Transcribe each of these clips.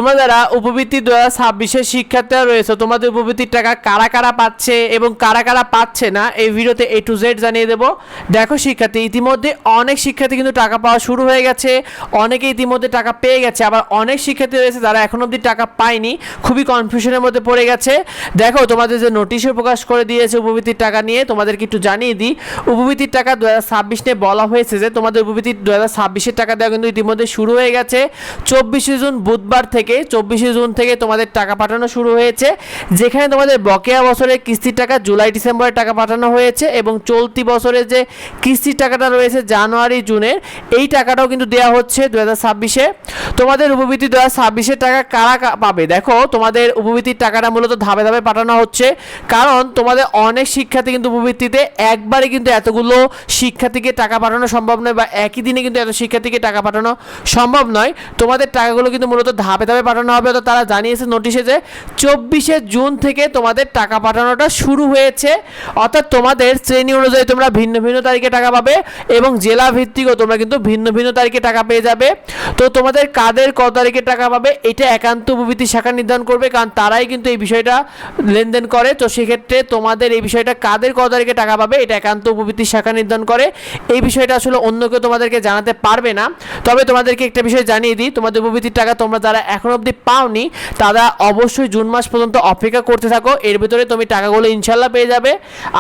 তোমরা যারা উপবৃত্তি 2026 শিক্ষার্থীরা রয়েছে তোমাদের উপবৃত্তির টাকা কারা কারা পাচ্ছে এবং কারা কারা পাচ্ছে না এই ভিডিওতে A to Z জানিয়ে দেব। দেখো শিক্ষার্থী, ইতিমধ্যে অনেক শিক্ষার্থী কিন্তু টাকা পাওয়া শুরু হয়ে গেছে, অনেকে ইতিমধ্যে টাকা পেয়ে গেছে, আবার অনেক শিক্ষার্থী রয়েছে যারা এখন অবধি টাকা পায়নি, খুবই কনফিউশনের মধ্যে পড়ে গেছে। দেখো তোমাদের যে নোটিশও প্রকাশ করে দিয়েছে উপবৃত্তির টাকা নিয়ে, তোমাদেরকে একটু জানিয়ে দিই। উপবৃত্তির টাকা 2026 নিয়ে বলা হয়েছে যে তোমাদের উপবৃত্তির 2026 টাকা দেওয়া কিন্তু ইতিমধ্যে শুরু হয়ে গেছে। 24 জুন বুধবার থেকে 24 জুন থেকে তোমাদের টাকা পাঠানো শুরু হয়েছে, যেখানে তোমাদের বকেয়া বছরের কিস্তির টাকা জুলাই ডিসেম্বরে টাকা পাঠানো হয়েছে এবং চলতি বছরের যে কিস্তির টাকাটা রয়েছে জানুয়ারি জুনের, এই টাকাটাও কিন্তু দেওয়া হচ্ছে 2026-এ। তোমাদের উপবৃত্তি 2026-এর টাকা কারা পাবে? দেখো তোমাদের উপবৃত্তির টাকাটা মূলত ধাপে ধাপে পাঠানো হচ্ছে, কারণ তোমাদের অনেক শিক্ষার্থী কিন্তু উপবৃত্তিতে একবারে কিন্তু এতগুলো শিক্ষার্থীকে টাকা পাঠানো সম্ভব নয়, বা একই দিনে কিন্তু এত শিক্ষার্থীকে টাকা পাঠানো সম্ভব নয়। তোমাদের টাকাগুলো কিন্তু মূলত ধাপে ধাপে পাঠানো হবে। তো তারা জানিয়েছে নোটিশে যে 24 জুন থেকে তোমাদের টাকা পাঠানোটা শুরু হয়েছে, অর্থাৎ তোমাদের শ্রেণী অনুযায়ী তোমরা ভিন্ন ভিন্ন তারিখে টাকা পাবে এবং জেলা ভিত্তিকও তোমরা কিন্তু ভিন্ন ভিন্ন তারিখে টাকা পেয়ে যাবে। তো তোমাদের কাদের কত তারিখে টাকা পাবে এটা একান্ত উপবৃত্তি শাখা নির্ধারণ করবে, কারণ তারাই কিন্তু এই বিষয়টা লেনদেন করে। তো সেক্ষেত্রে তোমাদের এই বিষয়টা কাদের কত তারিখে টাকা পাবে এটা একান্ত উপবৃত্তি শাখা নির্ধারণ করে। এই বিষয়টা আসলে অন্য কেউ তোমাদেরকে জানাতে পারবে না। তবে তোমাদেরকে একটা বিষয় জানিয়ে দিই, তোমাদের উপবৃত্তির টাকা তোমরা যারা এখন অবধি পাওনি তারা অবশ্যই জুন মাস পর্যন্ত অপেক্ষা করতে থাকো, এর ভিতরে তুমি টাকাগুলো ইনশাল্লাহ পেয়ে যাবে।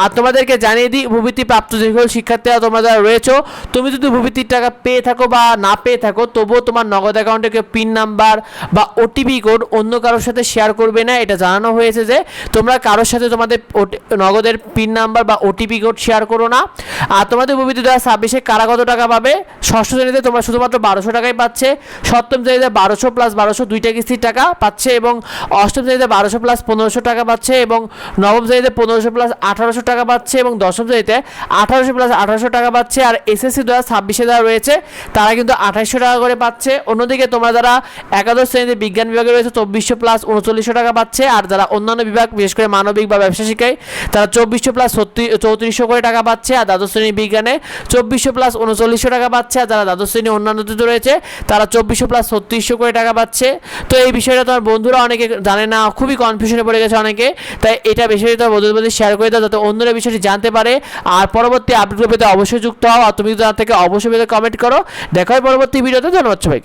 আর তোমাদেরকে জানিয়ে দিই, উপবৃত্তি প্রাপ্ত যে সকল শিক্ষার্থীরা তোমরা যারা রয়েছো, তুমি যদি উপবৃত্তির টাকা পেয়ে থাকো বা না পেয়ে থাকো, তবুও তোমার নগদ অ্যাকাউন্টে কেউ পিন নাম্বার বা ওটিপি কোড অন্য কারোর সাথে শেয়ার করবে না। এটা জানানো হয়েছে যে তোমরা কারোর সাথে তোমাদের নগদের পিন নাম্বার বা ওটিপি কোড শেয়ার করো না। আর তোমাদের উপবৃত্তি 2026-এ কারা কত টাকা পাবে? ষষ্ঠ শ্রেণীতে তোমরা শুধুমাত্র 1200 টাকাই পাচ্ছে, সপ্তম শ্রেণীতে 1200 প্লাস 1200 দুইটা কিস্তির টাকা পাচ্ছে, এবং অষ্টম শ্রেণীতে 1200 প্লাস 1500 টাকা পাচ্ছে, এবং নবম শ্রেণীতে 1500 প্লাস 1800 টাকা পাচ্ছে, এবং দশম শ্রেণীতে 1800 প্লাস 1800 টাকা পাচ্ছে। আর এসএসসি 2026-এ যারা রয়েছে তারা কিন্তু 2800 টাকা করে পাচ্ছে। অন্যদিকে তোমরা যারা একাদশ শ্রেণীতে বিজ্ঞান বিভাগে রয়েছে 2400 প্লাস 3900 টাকা পাচ্ছে, আর যারা অন্যান্য বিভাগ বিশেষ করে মানবিক বা ব্যবসা শিক্ষায় তারা 2400 প্লাস 3400 করে টাকা পাচ্ছে। আর দ্বাদশ শ্রেণী বিজ্ঞানে 2400 প্লাস 3900 টাকা পাচ্ছে, আর যারা দ্বাদশ শ্রেণী অন্যান্যতে রয়েছে তারা 2400 প্লাস 3600 করে টাকা পাচ্ছে। তো এই বিষয়টা তোমার বন্ধুরা অনেকে জানে না, খুবই কনফিউশনে পড়ে গেছে অনেকে, তাই এটা বেশি তোমার বন্ধুদের মধ্যে শেয়ার করে দাও যাতে অন্যরা বিষয়টি জানতে পারে। আর পরবর্তী আপডেট পেতে অবশ্যই যুক্ত হও, আর তুমি তার থেকে অবশ্যই কমেন্ট করো। দেখা হয় পরবর্তী ভিডিওতে। ধন্যবাদ সবাইকে।